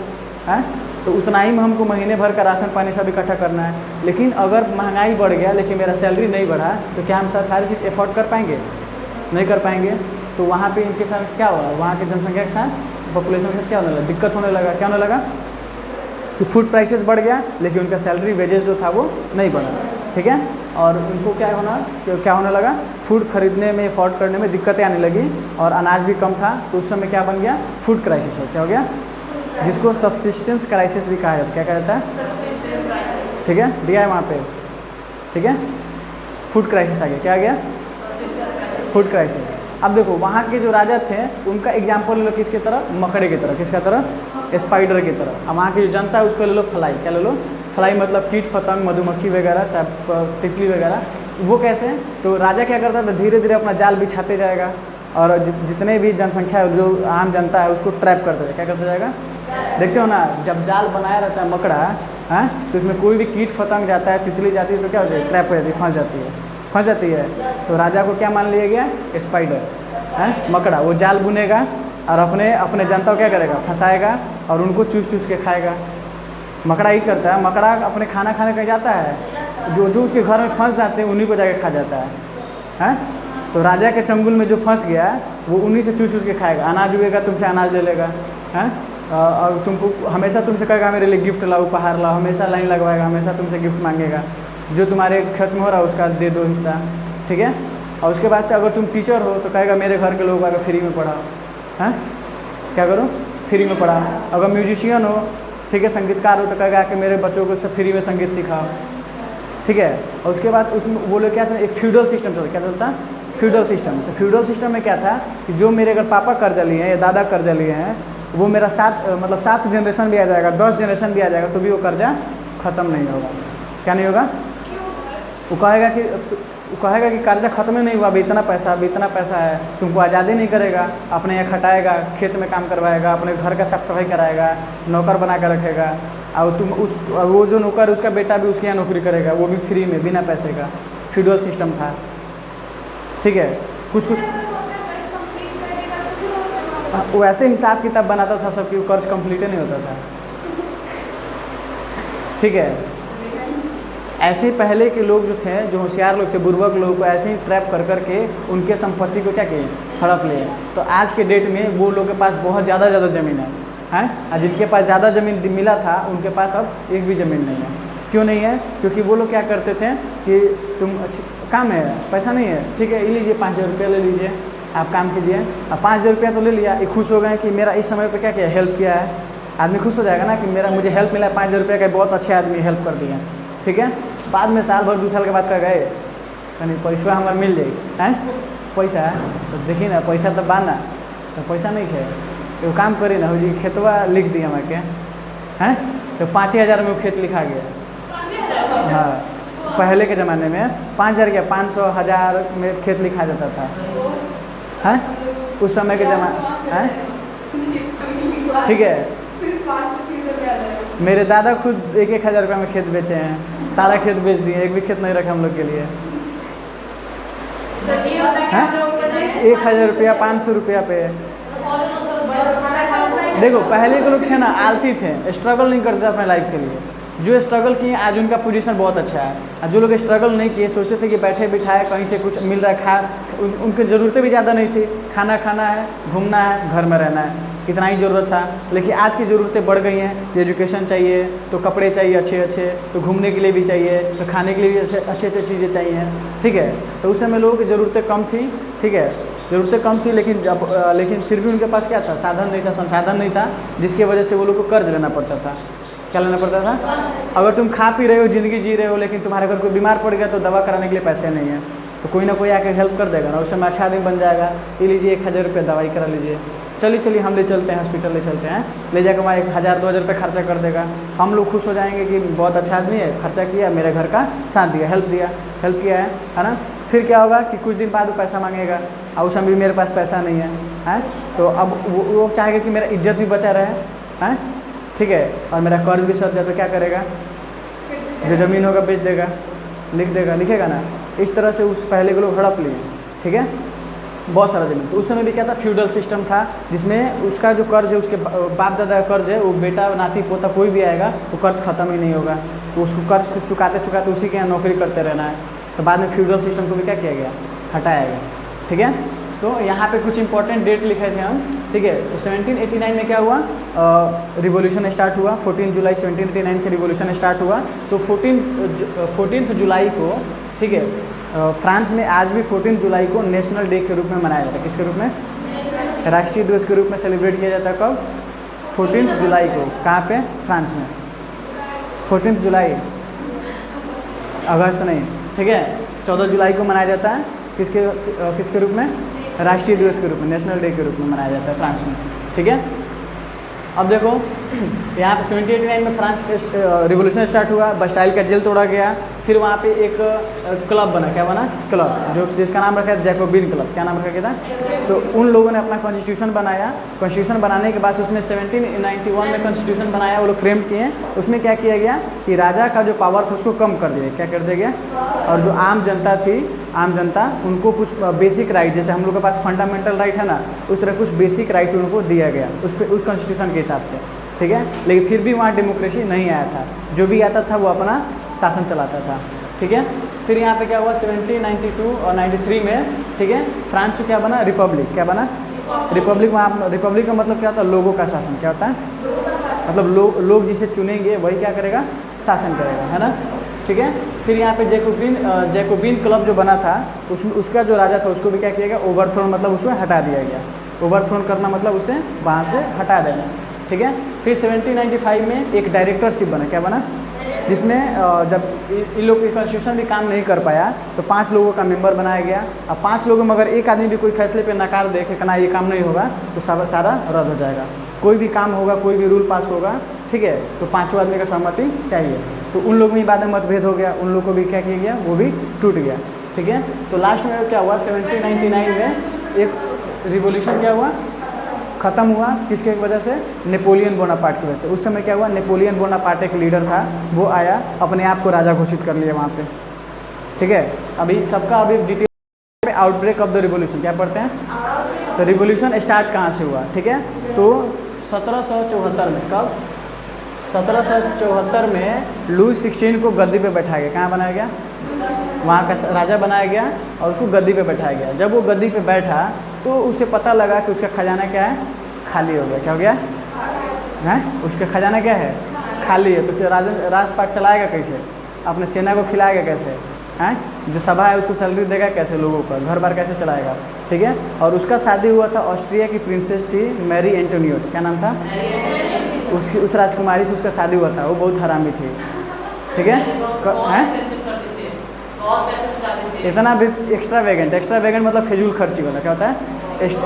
है, तो उतना ही में हमको महीने भर का राशन पानी सब इकट्ठा करना है। लेकिन अगर महंगाई बढ़ गया लेकिन मेरा सैलरी नहीं बढ़ा तो क्या हम सारी चीज़ अफोर्ड कर पाएंगे, नहीं कर पाएंगे। तो वहाँ पे इनके साथ क्या हुआ, वहाँ की जनसंख्या के साथ, पॉपुलेशन के साथ क्या होने लगा, दिक्कत होने लगा। क्या होने लगा कि फूड प्राइसेस बढ़ गया लेकिन उनका सैलरी वेजेस जो था वो नहीं बढ़ा, ठीक है। और उनको क्या होने लगा, फूड खरीदने में, अफोर्ड करने में दिक्कतें आने लगी, और अनाज भी कम था। तो उस समय क्या बन गया, फूड क्राइसिस हो, क्या हो गया, जिसको सब्सिस्टेंस क्राइसिस भी कहा जाता है। क्या कहा जाता है, ठीक है, दिया है वहाँ पे, ठीक है। फूड क्राइसिस आ गया, क्या आ गया, फूड क्राइसिस। अब देखो वहाँ के जो राजा थे उनका एग्जाम्पल ले लो, किसकी तरह, मकड़े की तरह, किसका तरह, स्पाइडर की तरह। अब वहाँ की जो जनता है उसको ले लो फ्लाई, क्या ले लो, फ्लाई मतलब कीट पतंग, मधुमक्खी वगैरह, चाहे तितली वगैरह। वो कैसे, तो राजा क्या करता था, धीरे धीरे अपना जाल बिछाते जाएगा और जितने भी जनसंख्या है, जो आम जनता है, उसको ट्रैप करते जाएगा। क्या करता जाएगा, देखते हो ना, जब जाल बनाया रहता है मकड़ा, है, तो इसमें कोई भी कीट पतंग जाता है, तितली जाती है तो क्या हो जाएगी, ट्रैप हो जाती है, फंस जाती है। तो राजा को क्या मान लिया गया, स्पाइडर, है, मकड़ा। वो जाल बुनेगा और अपने जनता को क्या करेगा, फंसाएगा और उनको चूस चूस के खाएगा। मकड़ा ही करता है, मकड़ा अपने खाना खाने कहीं जाता है, जो उसके घर में फंस जाते हैं उन्हीं को जाके खा जाता है। तो राजा के चंगुल में जो फंस गया वो उन्हीं से चूस चूस के खाएगा। अनाज उगेगा, तुमसे अनाज ले लेगा, हैं, और तुमको हमेशा तुमसे कहेगा मेरे लिए गिफ्ट लाओ, उपहार लाओ, हमेशा लाइन लगवाएगा, हमेशा तुमसे गिफ्ट मांगेगा। जो तुम्हारे खत्म हो रहा है उसका दे दो हिस्सा, ठीक है। और उसके बाद से अगर तुम टीचर हो तो कहेगा मेरे घर के लोगों को आकर फ्री में पढ़ाओ, हैं, क्या करो, फ्री में पढ़ाओ। अगर म्यूजिशियन हो, ठीक है, संगीतकार हो, तो कहेगा कि मेरे बच्चों को सब फ्री में संगीत सिखाओ, ठीक है। और उसके बाद उसमें वो लोग क्या था, एक फ्यूडल सिस्टम चलता, क्या चलता, फ्यूडल सिस्टम। तो फ्यूडल सिस्टम में क्या था कि जो मेरे अगर पापा कर्जा लिए हैं या दादा कर्जा लिए हैं, वो मेरा 7 जनरेशन भी आ जाएगा, 10 जनरेशन भी आ जाएगा तो भी वो कर्जा ख़त्म नहीं होगा। क्या नहीं होगा, वो कहेगा कि कर्जा खत्म ही नहीं हुआ, अभी इतना पैसा है, तुमको आज़ादी नहीं करेगा, अपने यहाँ खटाएगा, खेत में काम करवाएगा, अपने घर का साफ सफाई कराएगा, नौकर बना कर रखेगा, और वो जो नौकर उसका बेटा भी उसके यहाँ नौकरी करेगा, वो भी फ्री में, बिना पैसे का। फ्यूडल सिस्टम था, ठीक है। कुछ वैसे हिसाब किताब बनाता था सबकी, कर्ज कंप्लीट नहीं होता था, ठीक है। ऐसे पहले के लोग जो थे, जो होशियार लोग थे, बुर्बक लोगों को ऐसे ही ट्रैप कर करके उनके संपत्ति को क्या किए, हड़प लिए। तो आज के डेट में वो लोग के पास बहुत ज़्यादा ज़मीन है, और जिनके पास ज़्यादा ज़मीन मिला था उनके पास अब एक भी ज़मीन नहीं है। क्यों नहीं है, क्योंकि वो लोग क्या करते थे कि तुम काम है, पैसा नहीं है, ठीक है, ये लीजिए 5,000 रुपया ले लीजिए, आप काम कीजिए। अब 5,000 रुपया तो ले लिया, ये खुश हो गए कि मेरा इस समय पर क्या किया, हेल्प किया है। आदमी खुश हो जाएगा ना कि मुझे हेल्प मिला, 5,000 रुपया का, बहुत अच्छे आदमी हेल्प कर दिए, ठीक है। बाद में साल भर 2 साल के बाद कर गए कहीं पैसा हमारे मिल जाए, हैं, पैसा तो देखी ना, पैसा तो बाना, तो पैसा नहीं खे, तो काम करी ना, हो जी खेतवा लिख दी हमारे के, हैं, तो 5,000 में वो खेत लिखा गया। हाँ, पहले के ज़माने में 5,000 क्या 500 1000 में खेत लिखा जाता था, हैं, उस समय के ज़माने, हैं, ठीक है। मेरे दादा खुद 1,000 रुपये में खेत बेचे हैं, सारा खेत बेच दिए, एक भी खेत नहीं रखा हम लोग के लिए। 1,000 रुपया 500 रुपया पे, देखो पहले के लोग थे ना आलसी थे, स्ट्रगल नहीं करते अपने लाइफ के लिए। जो स्ट्रगल किए आज उनका पोजीशन बहुत अच्छा है, और जो लोग स्ट्रगल नहीं किए सोचते थे कि बैठे बिठाए कहीं से कुछ मिल रहा है खा, उनकी ज़रूरतें भी ज़्यादा नहीं थी, खाना खाना है, घूमना है, घर में रहना है, इतना ही ज़रूरत था। लेकिन आज की ज़रूरतें बढ़ गई हैं, एजुकेशन चाहिए तो कपड़े चाहिए अच्छे अच्छे, तो घूमने के लिए भी चाहिए, तो खाने के लिए भी अच्छे अच्छे चीज़ें चाहिए, ठीक है। तो उस समय लोगों की ज़रूरतें कम थी, ठीक है, ज़रूरतें कम थी, लेकिन फिर भी उनके पास क्या था, साधन नहीं था, संसाधन नहीं था, जिसकी वजह से वो लोग को कर्ज लेना पड़ता था। क्या लेना पड़ता था? अगर तुम खा पी रहे हो, ज़िंदगी जी रहे हो, लेकिन तुम्हारे घर कोई बीमार पड़ गया तो दवा कराने के लिए पैसे नहीं है, तो कोई ना कोई आके हेल्प कर देगा ना, उस समय अच्छा आदमी बन जाएगा, ये लीजिए 1000 रुपये दवाई करा लीजिए, चलिए हम ले चलते हैं हॉस्पिटल, ले चलते हैं, ले जाकर वहाँ 1000-2000 रुपये खर्चा कर देगा। हम लोग खुश हो जाएंगे कि बहुत अच्छा आदमी है, खर्चा किया, मेरे घर का साथ दिया, हेल्प किया है ना। फिर क्या होगा कि कुछ दिन बाद वो पैसा मांगेगा, और उस समय भी मेरे पास पैसा नहीं है, तो अब वो चाहेगा कि मेरा इज्जत भी बचा रहे, हैं, ठीक है, और मेरा कर्ज भी सध जाए, तो क्या करेगा, जो ज़मीन होगा बेच देगा, लिखेगा ना। इस तरह से उस पहले के लोग हड़प लिए, ठीक है, बहुत सारा ज़मीन। तो उस समय भी क्या था, फ्यूडल सिस्टम था, जिसमें उसका जो कर्ज है, उसके बाप दादा का कर्ज है, वो बेटा नाती पोता कोई भी आएगा वो कर्ज ख़त्म ही नहीं होगा, तो उसको कर्ज कुछ चुकाते उसी के यहाँ नौकरी करते रहना है। तो बाद में फ्यूडल सिस्टम को भी क्या किया गया, हटाया गया, ठीक है। तो यहाँ पे कुछ इंपॉर्टेंट डेट लिखे थे हम, ठीक है। तो 1789 में क्या हुआ, रिवॉल्यूशन स्टार्ट हुआ, 14 जुलाई 1789 से रिवॉल्यूशन स्टार्ट हुआ। तो 14 जुलाई को, ठीक है, फ्रांस में आज भी 14 जुलाई को नेशनल डे के रूप में मनाया जाता है। किसके रूप में? राष्ट्रीय दिवस के रूप में सेलिब्रेट किया जाता है। कब? 14 जुलाई को। कहाँ पे? फ्रांस में। 14 जुलाई, अगस्त नहीं, ठीक है, 14 जुलाई को मनाया जाता है। किसके रूप में? राष्ट्रीय दिवस के रूप में, नेशनल डे के रूप में मनाया जाता है फ्रांस में, ठीक है। अब देखो यहाँ पे 1789 में फ्रांस रिवॉल्यूशन स्टार्ट हुआ, बस्टाइल का जेल तोड़ा गया, फिर वहाँ पे एक क्लब बना। क्या बना? क्लब, जो जिसका नाम रखा है जैकोबिन क्लब। क्या नाम रखा गया था? तो उन लोगों ने अपना कॉन्स्टिट्यूशन बनाया। कॉन्स्टिट्यूशन बनाने के बाद उसमें 1791 में कॉन्स्टिट्यूशन बनाया, वो लोग फ्रेम किए। उसमें क्या किया गया कि राजा का जो पावर था उसको कम कर दिया। क्या कर दिया गया? और जो आम जनता थी, आम जनता, उनको कुछ बेसिक राइट, जैसे हम लोग के पास फंडामेंटल राइट है ना, उस तरह कुछ बेसिक राइट उनको दिया गया उस कॉन्स्टिट्यूशन के हिसाब से, ठीक है। लेकिन फिर भी वहाँ डेमोक्रेसी नहीं आया था, जो भी आता था वो अपना शासन चलाता था, ठीक है। फिर यहाँ पे क्या हुआ, 1792 और 93 में, ठीक है, फ्रांस में क्या बना? रिपब्लिक। क्या बना? रिपब्लिक। वहाँ रिपब्लिक का मतलब क्या होता है? लोगों का शासन। क्या होता है? मतलब लोग जिसे चुनेंगे वही क्या करेगा? शासन करेगा, है ना, ठीक है। फिर यहाँ पे जैकोबिन क्लब जो बना था, उसमें उसका जो राजा था उसको भी क्या किया गया? ओवरथ्रोन, मतलब उसको हटा दिया गया। ओवरथ्रोन करना मतलब उसे वहाँ से हटा देना, ठीक है। फिर 1795 में एक डायरेक्टरशिप बना। क्या बना? जिसमें जब इन लोग की कॉन्स्टिट्यूशन भी काम नहीं कर पाया तो 5 लोगों का मेंबर बनाया गया। अब 5 लोगों में अगर एक आदमी भी कोई फैसले पे नकार दे कि ना ये काम नहीं होगा, तो सारा रद्द हो जाएगा। कोई भी काम होगा, कोई भी रूल पास होगा, ठीक है, तो 5 आदमी का सहमति चाहिए। तो उन लोगों में बाद में मतभेद हो गया, उन लोगों को भी क्या किया गया? वो भी टूट गया, ठीक है। तो लास्ट में क्या हुआ, 1799 में एक रिवॉल्यूशन क्या हुआ? ख़त्म हुआ। किसके वजह से? नेपोलियन बोनापार्ट की वजह से। उस समय क्या हुआ? नेपोलियन बोनापार्ट एक लीडर था, वो आया, अपने आप को राजा घोषित कर लिया वहाँ पे, ठीक है। अभी सबका अभी डिटेल में आउटब्रेक ऑफ द रिवॉल्यूशन क्या पढ़ते हैं? तो रिवॉल्यूशन स्टार्ट कहाँ से हुआ, ठीक है। तो 1774 में, कब? 1774 में लुई 16 को गद्दी पे बैठाया गया। कहाँ बनाया गया? वहाँ का राजा बनाया गया और उसको गद्दी पे बैठाया गया। जब वो गद्दी पे बैठा तो उसे पता लगा कि उसका खजाना क्या है? खाली हो गया। क्या हो गया है? उसका खजाना क्या है? खाली है। तो राजपाट चलाएगा कैसे? अपने सेना को खिलाएगा कैसे? हैं? जो सभा है उसको सैलरी देगा कैसे? लोगों का घर बार कैसे चलाएगा? ठीक है। और उसका शादी हुआ था, ऑस्ट्रिया की प्रिंसेस थी मैरी एंटोनियोट। क्या नाम था उसकी? उस राजकुमारी से उसका शादी हुआ था। वो बहुत हरामी थी, ठीक है। इतना भी एक्स्ट्रा मतलब फिजूल खर्ची वाला। क्या होता है?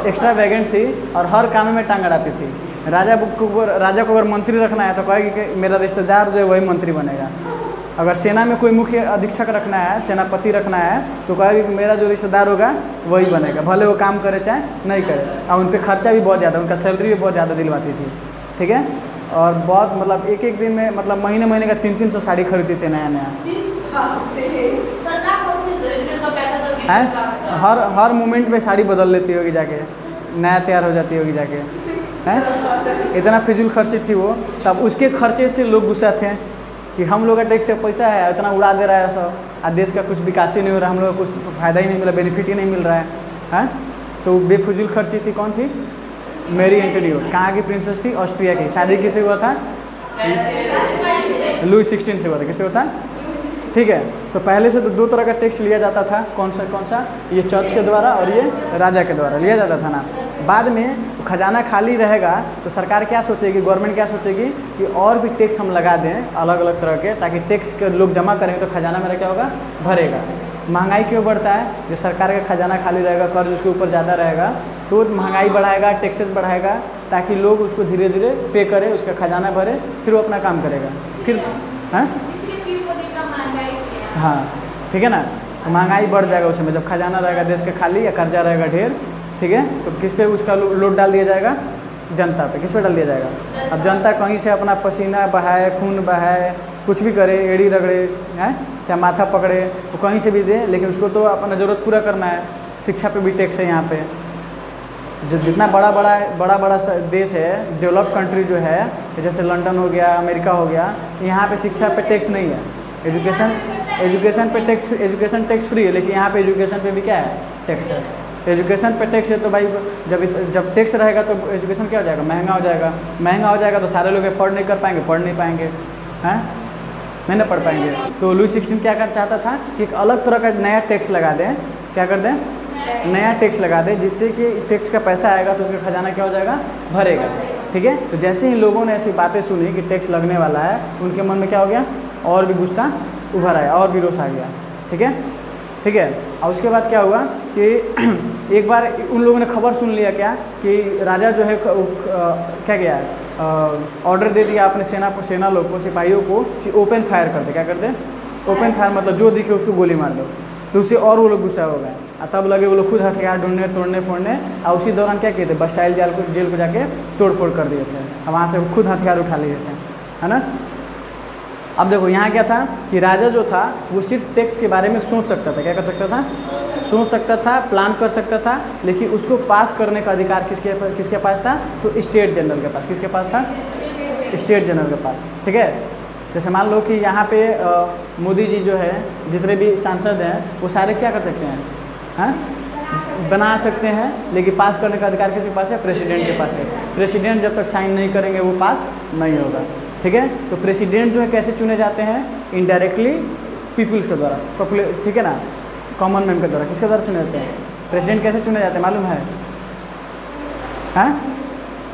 एक्स्ट्रा वेगेंट थी और हर काम में टांग अड़ाती थी। राजा को अगर मंत्री रखना है तो कहेगी कि मेरा रिश्तेदार जो है वही मंत्री बनेगा। अगर सेना में कोई मुख्य अधीक्षक रखना है, सेनापति रखना है, तो कहेगी कि मेरा जो रिश्तेदार होगा वही बनेगा, भले वो काम करे चाहे नहीं करे। और उन पर खर्चा भी बहुत ज़्यादा, उनका सैलरी भी बहुत ज़्यादा दिलवाती थी, ठीक है। और बहुत मतलब एक दिन में मतलब महीने का 300 साड़ी खरीदती थे नया। हर मोमेंट में साड़ी बदल लेती होगी जाके, नया तैयार हो जाती होगी जाके, हैं, इतना फिजूल खर्ची थी वो। तब उसके खर्चे से लोग गुस्सा थे कि हम लोग का टैक्स से पैसा है इतना उड़ा दे रहा है सब, और देश का कुछ विकास ही नहीं हो रहा, हम लोग को कुछ फ़ायदा ही नहीं मिला, बेनिफिट ही नहीं मिल रहा है, हैं। तो बेफिजूल खर्ची थी कौन थी? Marie Antonio. कहाँ की प्रिंसेस थी? ऑस्ट्रिया की। शादी किसे हुआ था? लुई 16 से हुआ था। किसे हुआ था? ठीक है। तो पहले से तो दो तरह का टैक्स लिया जाता था। कौन सा? ये चर्च के द्वारा और ये राजा के द्वारा लिया जाता था ना। बाद में खजाना खाली रहेगा तो सरकार क्या सोचेगी, गवर्नमेंट क्या सोचेगी कि और भी टैक्स हम लगा दें अलग अलग तरह के, ताकि टैक्स के लोग जमा करेंगे तो खजाना मेरा क्या होगा? भरेगा। महंगाई क्यों बढ़ता है? जब सरकार का खजाना खाली रहेगा, कर्ज उसके ऊपर ज़्यादा रहेगा, तो महंगाई बढ़ाएगा, टैक्सेस बढ़ाएगा, ताकि लोग उसको धीरे धीरे पे करें, उसका खजाना भरे, फिर वो अपना काम करेगा। फिर हाँ, ठीक है ना। तो महंगाई बढ़ जाएगा उस समय, जब खजाना रहेगा देश के खाली या कर्जा रहेगा ढेर, ठीक है। तो किस पे उसका लोड डाल दिया जाएगा? जनता पे। किस पे डाल दिया जाएगा? अब जनता कहीं से अपना पसीना बहाए, खून बहाए, कुछ भी करे, एड़ी रगड़े, हैं, चाहे माथा पकड़े, वो कहीं से भी दे, लेकिन उसको तो अपना ज़रूरत पूरा करना है। शिक्षा पे भी टैक्स है यहाँ पे। जो जितना बड़ा देश है, डेवलप कंट्री जो है, जैसे लंदन हो गया, अमेरिका हो गया, यहाँ पे शिक्षा पे टैक्स नहीं है। एजुकेशन टैक्स फ्री है, लेकिन यहाँ पे एजुकेशन पे भी क्या है? टैक्स है। तो एजुकेशन पे टैक्स है तो भाई जब टैक्स रहेगा तो एजुकेशन क्या हो जाएगा? महंगा हो जाएगा। महंगा हो जाएगा तो सारे लोग अफोर्ड नहीं कर पाएंगे, पढ़ नहीं पाएंगे, हैं, नहीं ना पढ़ पाएंगे। तो लुई 16 क्या करना चाहता था कि एक अलग तरह का नया टैक्स लगा दें। क्या कर दें? नया टैक्स लगा दें, जिससे कि टैक्स का पैसा आएगा तो उसका खजाना क्या हो जाएगा? भरेगा। ठीक है। तो जैसे ही लोगों ने ऐसी बातें सुनी कि टैक्स लगने वाला है, उनके मन में क्या हो गया? और भी गुस्सा उभर आया, और भी रोष आ गया। ठीक है, ठीक है। और उसके बाद क्या हुआ कि एक बार उन लोगों ने खबर सुन लिया क्या कि राजा जो है क्या किया है, ऑर्डर दे दिया अपने सेना लोग को, सिपाहियों को कि ओपन फायर कर दे। क्या कर दे? ओपन फायर, मतलब जो दिखे उसको गोली मार दो। तो उससे और वो लोग गुस्सा हो गए, तब लगे वो लोग खुद हथियार ढूंढने, तोड़ने फोड़ने। और उसी दौरान क्या किए थे? बस्टाइल जेल को जाके तोड़ फोड़ कर दिए थे, वहाँ से खुद हथियार उठा लिए थे, है ना। अब देखो यहाँ क्या था कि राजा जो था वो सिर्फ टैक्स के बारे में सोच सकता था। क्या कर सकता था? सोच सकता था, प्लान कर सकता था, लेकिन उसको पास करने का अधिकार किसके पास था? तो स्टेट जनरल के पास। किसके पास था? स्टेट जनरल के पास। ठीक है। जैसे मान लो कि यहाँ पे मोदी जी जो है, जितने भी सांसद हैं, वो सारे क्या कर सकते हैं? हाँ, बना सकते हैं, लेकिन पास करने का अधिकार किसके पास है? प्रेसिडेंट के पास है। प्रेसिडेंट जब तक साइन नहीं करेंगे वो पास नहीं होगा। ठीक है। तो प्रेसिडेंट जो है कैसे चुने जाते हैं? इनडायरेक्टली पीपल्स के द्वारा, ठीक है ना, कॉमन मैन के द्वारा। किसके द्वारा चुने जाते हैं? प्रेसिडेंट कैसे चुने जाते हैं मालूम है? हाँ,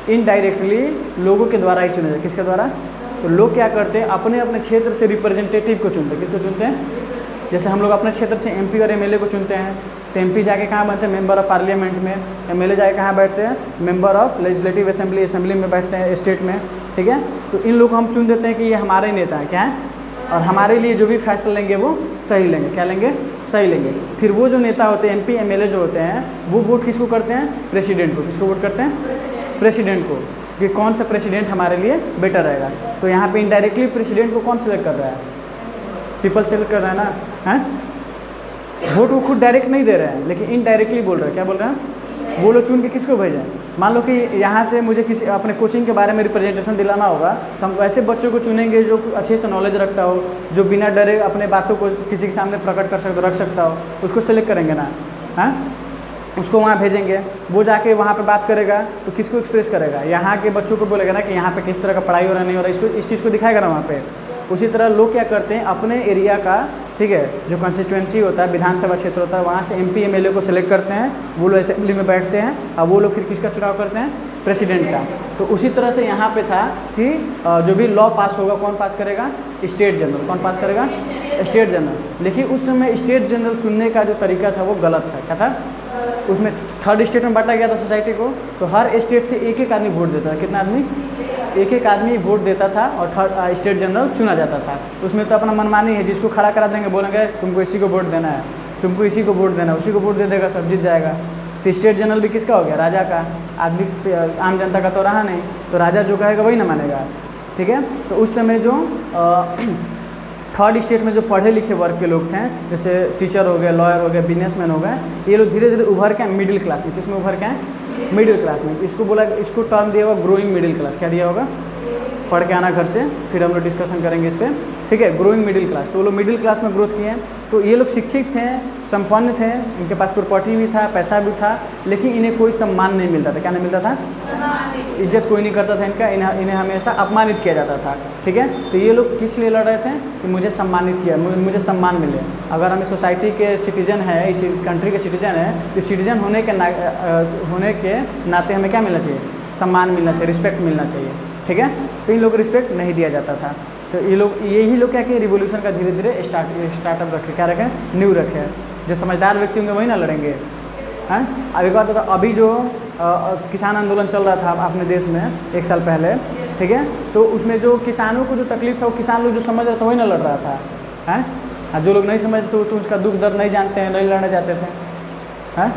इनडायरेक्टली लोगों के द्वारा ही चुने जाते हैं। किसके द्वारा? तो लोग क्या करते हैं? अपने अपने क्षेत्र से रिप्रेजेंटेटिव को चुनते हैं। किसको चुनते हैं? जैसे हम लोग अपने क्षेत्र से एमपी और एमएलए को चुनते हैं, तो एमपी जाके कहाँ बनते हैं? मेंबर ऑफ पार्लियामेंट में। एमएलए जाके कहाँ बैठते हैं? मेंबर ऑफ लेजिस्लेटिव असेंबली में बैठते हैं, स्टेट में। ठीक है। तो इन लोग को हम चुन देते हैं कि ये हमारे नेता हैं, क्या है, और हमारे लिए जो भी फैसला लेंगे वो सही लेंगे। क्या लेंगे? सही लेंगे। फिर वो जो नेता होते हैं, एमपी एमएलए जो होते हैं, वो वोट किसको करते हैं? प्रेसिडेंट को। किसको वोट करते हैं? प्रेसिडेंट को, कि कौन सा प्रेसिडेंट हमारे लिए बेटर रहेगा। तो यहाँ पे इनडायरेक्टली प्रेसिडेंट को कौन सेलेक्ट कर रहा है? पीपल सेलेक्ट कर रहा है ना, हैं। वोट वो खुद डायरेक्ट नहीं दे रहे हैं, लेकिन इनडायरेक्टली बोल रहे हैं। क्या बोल रहे हैं? वो लोग चुन के किसको भेजें? मान लो कि यहाँ से मुझे किसी अपने कोचिंग के बारे में रिप्रेजेंटेशन दिलाना होगा, तो हम ऐसे बच्चों को चुनेंगे जो अच्छे से नॉलेज रखता हो, जो बिना डरे अपने बातों को किसी के सामने प्रकट कर सकता, रख सकता हो, उसको सेलेक्ट करेंगे ना, हाँ। उसको वहाँ भेजेंगे, वो जाके वहाँ पे बात करेगा, तो किसको एक्सप्रेस करेगा? यहाँ के बच्चों को बोलेगा ना कि यहाँ पे किस तरह का पढ़ाई हो रहा नहीं हो रहा, इसको इस चीज़ को दिखाएगा ना वहाँ पे। उसी तरह लोग क्या करते हैं? अपने एरिया का, ठीक है, जो कंस्टिट्यूएंसी होता है, विधानसभा क्षेत्र होता है, वहाँ से एमपी एमएलए को सिलेक्ट करते हैं, वो लोग असेंबली में बैठते हैं, और वो लोग फिर किसका चुनाव करते हैं? प्रेसिडेंट का। तो उसी तरह से यहाँ पे था कि जो भी लॉ पास होगा, कौन पास करेगा? State general. कौन पास करेगा? State general. लेकिन उस समय स्टेट जनरल चुनने का जो तरीका था वो गलत था। क्या था? उसमें थर्ड स्टेट में बांटा गया था सोसाइटी को, तो हर स्टेट से एक एक आदमी वोट देता था। कितना आदमी? एक एक आदमी वोट देता था, और थर्ड स्टेट जनरल चुना जाता था। उसमें तो अपना मनमानी है, जिसको खड़ा करा देंगे, बोलेंगे तुमको इसी को वोट देना है, तुमको इसी को वोट देना है, उसी को वोट दे देगा, सब जीत जाएगा। तो स्टेट जनरल भी किसका हो गया? राजा का। आदमी, आम जनता का तो रहा नहीं, तो राजा जो कहेगा वही ना मानेगा। ठीक है। तो उस समय जो थर्ड स्टेट में जो पढ़े लिखे वर्ग के लोग थे, जैसे टीचर हो गए, लॉयर हो गए, बिजनेसमैन हो गए, ये लोग धीरे धीरे उभर के मिडिल क्लास में, किस में उभर के हैं? मिडिल क्लास में। इसको बोला, इसको टर्म दिया होगा ग्रोइंग मिडिल क्लास। क्या दिया होगा? पढ़ के आना घर से, फिर हम लोग डिस्कशन करेंगे इस पर, ठीक है। ग्रोइंग मिडिल क्लास, तो वो लोग मिडिल क्लास में ग्रोथ किए हैं। तो ये लोग शिक्षित थे, संपन्न थे, इनके पास प्रॉपर्टी भी था, पैसा भी था, लेकिन इन्हें कोई सम्मान नहीं मिलता था। क्या नहीं मिलता था? इज्जत कोई नहीं करता था इनका, इन्हें हमेशा अपमानित किया जाता था, ठीक है। तो ये लोग किस लिए लड़ रहे थे? कि मुझे सम्मानित किया, मुझे सम्मान मिले। अगर हम इस सोसाइटी के सिटीजन हैं, इस कंट्री के सिटीजन हैं, तो सिटीजन होने के नाते हमें क्या मिलना चाहिए? सम्मान मिलना चाहिए, रिस्पेक्ट मिलना चाहिए, ठीक है। तो इन लोगों को रिस्पेक्ट नहीं दिया जाता था। तो ये लोग, यही लोग क्या किए? रिवोल्यूशन का धीरे धीरे स्टार्टअप रखे, क्या रखें? न्यू रखे। जो समझदार व्यक्ति होंगे वही ना लड़ेंगे, हैं। अब एक बात होता, अभी जो किसान आंदोलन चल रहा था अपने देश में 1 साल पहले, ठीक है, तो उसमें जो किसानों को जो तकलीफ था, वो किसान लोग जो समझ रहे थे वही ना लड़ रहा था, हैं। जो लोग नहीं समझते तो उसका दुख दर्द नहीं जानते हैं, नहीं लड़ना चाहते थे, हैं।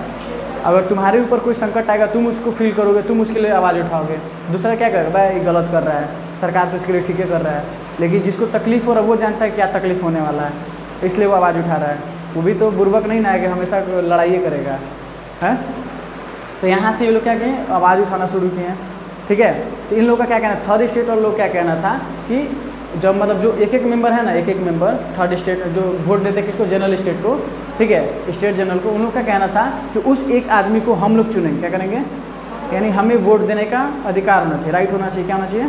अगर तुम्हारे ऊपर कोई संकट आएगा, तुम उसको फील करोगे, तुम उसके लिए आवाज़ उठाओगे। दूसरा क्या करेगा? भाई ये गलत कर रहा है, सरकार तो इसके लिए ठीक है कर रहा है, लेकिन जिसको तकलीफ़ हो रहा है वो जानता है क्या तकलीफ़ होने वाला है, इसलिए वो आवाज़ उठा रहा है। वो भी तो बुर्बक नहीं ना है कि हमेशा लड़ाई करेगा, हैं। तो यहाँ से ये लोग क्या किए? आवाज़ उठाना शुरू किए हैं, ठीक है। तो इन लोगों का क्या कहना, थर्ड स्टेट और लोग क्या कहना था कि जब मतलब जो एक मेंबर है ना, एक मेंबर थर्ड स्टेट जो वोट देते किसको? जनरल स्टेट को, ठीक है, स्टेट जनरल को। उन लोग का कहना था कि उस एक आदमी को हम लोग चुनेंगे। क्या करेंगे? यानी हमें वोट देने का अधिकार होना चाहिए, राइट होना चाहिए। क्या होना चाहिए?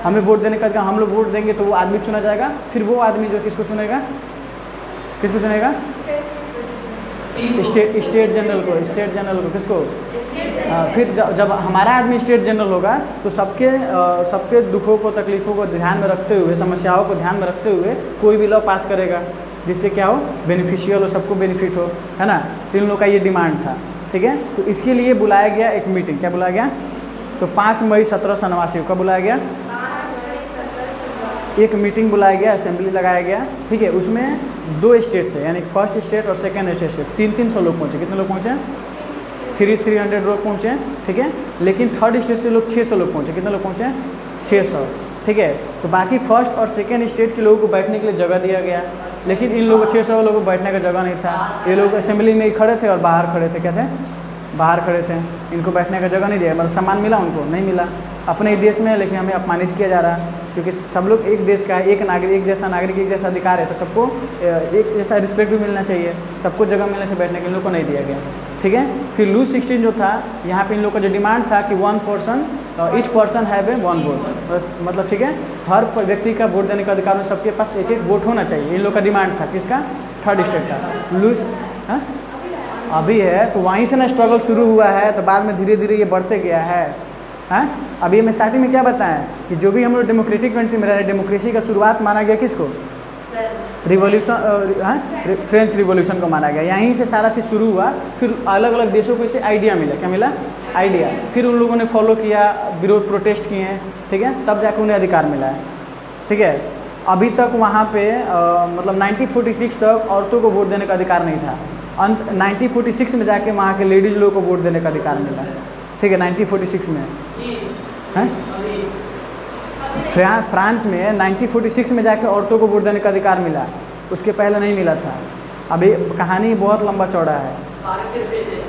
हमें वोट देने का अधिकार। हम लोग वोट देंगे तो वो आदमी चुना जाएगा। फिर वो आदमी जो किसको चुनेगा? किसको चुनेगा? स्टेट जनरल को। स्टेट जनरल को किसको? फिर जब हमारा आदमी स्टेट जनरल होगा तो सबके दुखों को, तकलीफ़ों को ध्यान में रखते हुए, समस्याओं को ध्यान में रखते हुए कोई भी लॉ पास करेगा जिससे क्या हो? बेनिफिशियल हो, सबको बेनिफिट हो, है ना। तो इन लोगों का ये डिमांड था, ठीक है। तो इसके लिए बुलाया गया एक मीटिंग। क्या बुलाया गया? तो 5 मई 1789 को बुलाया गया, एक मीटिंग बुलाया गया, असेंबली लगाया गया, ठीक है। उसमें 2 स्टेट से, यानी फर्स्ट स्टेट और सेकेंड स्टेट से 300 लोग पहुँचे। कितने लोग पहुँचे? 300 लोग पहुँचे, ठीक है। लेकिन थर्ड स्टेट से लोग 600 लोग पहुँचे। कितने लोग पहुँचे? 600, ठीक है। तो बाकी फर्स्ट और सेकेंड स्टेट के लोगों को बैठने के लिए जगह दिया गया, लेकिन इन लोगों 600 लोगों को बैठने का जगह नहीं था। ये लोग असेंबली में ही खड़े थे और बाहर खड़े थे। क्या थे? बाहर खड़े थे। इनको बैठने का जगह नहीं दिया, मतलब सम्मान मिला उनको? नहीं मिला। अपने ही देश में है लेकिन हमें अपमानित किया जा रहा है, क्योंकि सब लोग एक देश का है, एक नागरिक, एक जैसा नागरिक, एक जैसा अधिकार है, तो सबको एक जैसा रिस्पेक्ट भी मिलना चाहिए, सबको जगह मिलने से बैठने के इन लोग को नहीं दिया गया, ठीक है। फिर लूज 16 जो था, यहाँ पे इन लोग का जो डिमांड था कि 1 person each person have a 1 vote, बस, मतलब ठीक है, हर व्यक्ति का वोट देने का अधिकार में सबके पास एक एक वोट होना चाहिए। इन लोग का डिमांड था। किसका? थर्ड स्टेट का। लूज अभी है तो वहीं से ना स्ट्रगल शुरू हुआ है, तो बाद में धीरे धीरे ये बढ़ते गया है, हैं। अभी हम स्टार्टिंग में क्या बताएं कि जो भी हम लोग डेमोक्रेटिक कंट्री में रह रहे हैं, डेमोक्रेसी का शुरुआत माना गया किसको? रिवॉल्यूशन, फ्रेंच रिवॉल्यूशन को माना गया। यहीं से सारा चीज़ शुरू हुआ। फिर अलग अलग देशों को इसे आइडिया मिला। क्या मिला? आइडिया। फिर उन लोगों ने फॉलो किया, विरोध, प्रोटेस्ट किए हैं, ठीक है, तब जाकर उन्हें अधिकार मिला है, ठीक है। अभी तक वहाँ पे मतलब 1946 तक औरतों को वोट देने का अधिकार नहीं था। 1946 में जाके वहाँ के लेडीज़ लोगों को वोट देने का अधिकार मिला, ठीक है, 1946 में, हैं। फ्रांस में 1946 में जाके औरतों को वोट देने का अधिकार मिला, उसके पहले नहीं मिला था। अभी कहानी बहुत लंबा चौड़ा है,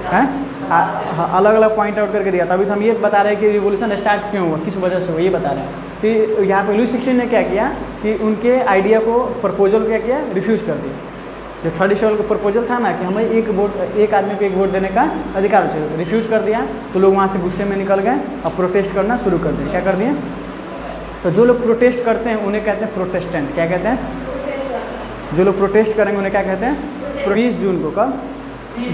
हैं। अलग अलग पॉइंट आउट करके दिया था। अभी तो हम ये बता रहे हैं कि रिवोल्यूशन स्टार्ट क्यों हुआ, किस वजह से हुआ, ये बता रहे हैं। कि यहाँ पे लुई 16 ने क्या किया कि उनके आइडिया को, प्रपोजल क्या किया? रिफ्यूज़ कर दिया। जो थर्ड स्टेट का प्रपोजल था ना कि हमें एक आदमी को एक वोट देने का अधिकार चाहिए, रिफ्यूज़ कर दिया। तो लोग वहाँ से गुस्से में निकल गए और प्रोटेस्ट करना शुरू कर दिए। क्या कर दिए? तो जो लोग प्रोटेस्ट करते हैं उन्हें कहते हैं प्रोटेस्टेंट। क्या कहते हैं? जो लोग प्रोटेस्ट करेंगे उन्हें क्या कहते हैं? 20 जून को, कब?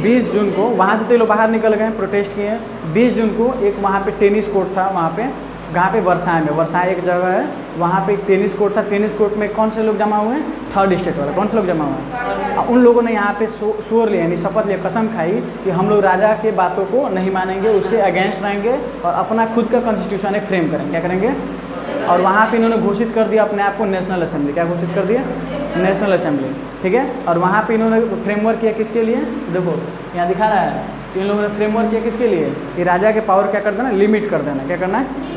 20 जून को वहाँ से तो लोग बाहर निकल गए, प्रोटेस्ट किए। 20 जून को एक वहाँ पे टेनिस कोर्ट था, वहाँ पे जहाँ पे वर्साई में, वर्साई एक जगह है, वहाँ पे एक टेनिस कोर्ट था। टेनिस कोर्ट में कौन से लोग जमा हुए हैं? थर्ड स्टेट वाले। कौन से लोग जमा हुए हैं? उन लोगों ने यहाँ पे स्वर लिया, यानी शपथ लिया, कसम खाई कि हम लोग राजा के बातों को नहीं मानेंगे, उसके अगेंस्ट रहेंगे और अपना खुद का कॉन्स्टिट्यूशन एक फ्रेम करेंगे। क्या करेंगे? और वहाँ पे इन्होंने घोषित कर दिया अपने आप को नेशनल असेंबली। क्या घोषित कर दिया? नेशनल असेंबली, ठीक है। और वहाँ पे इन्होंने फ्रेमवर्क किया किसके लिए? देखो यहाँ दिखा रहा है कि इन लोगों ने फ्रेमवर्क किया किसके लिए? कि राजा के पावर क्या कर देना? लिमिट कर देना। क्या करना है?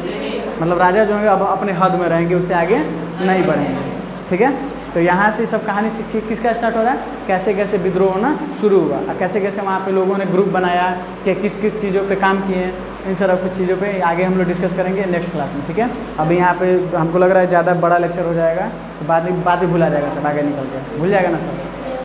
मतलब राजा जो है अब अपने हद में रहेंगे, उससे आगे नहीं बढ़ेंगे, ठीक है। तो यहाँ से सब कहानी किसका स्टार्ट हो रहा है, कैसे कैसे विद्रोह होना शुरू हुआ और कैसे कैसे वहाँ पे लोगों ने ग्रुप बनाया कि किस किस चीज़ों पे काम किए, इन सब कुछ चीज़ों पे आगे हम लोग डिस्कस करेंगे नेक्स्ट क्लास में, ठीक है। अभी यहाँ पे हमको लग रहा है ज़्यादा बड़ा लेक्चर हो जाएगा तो बाद में भुला जाएगा सब, आगे निकल के भूल जाएगा ना सब।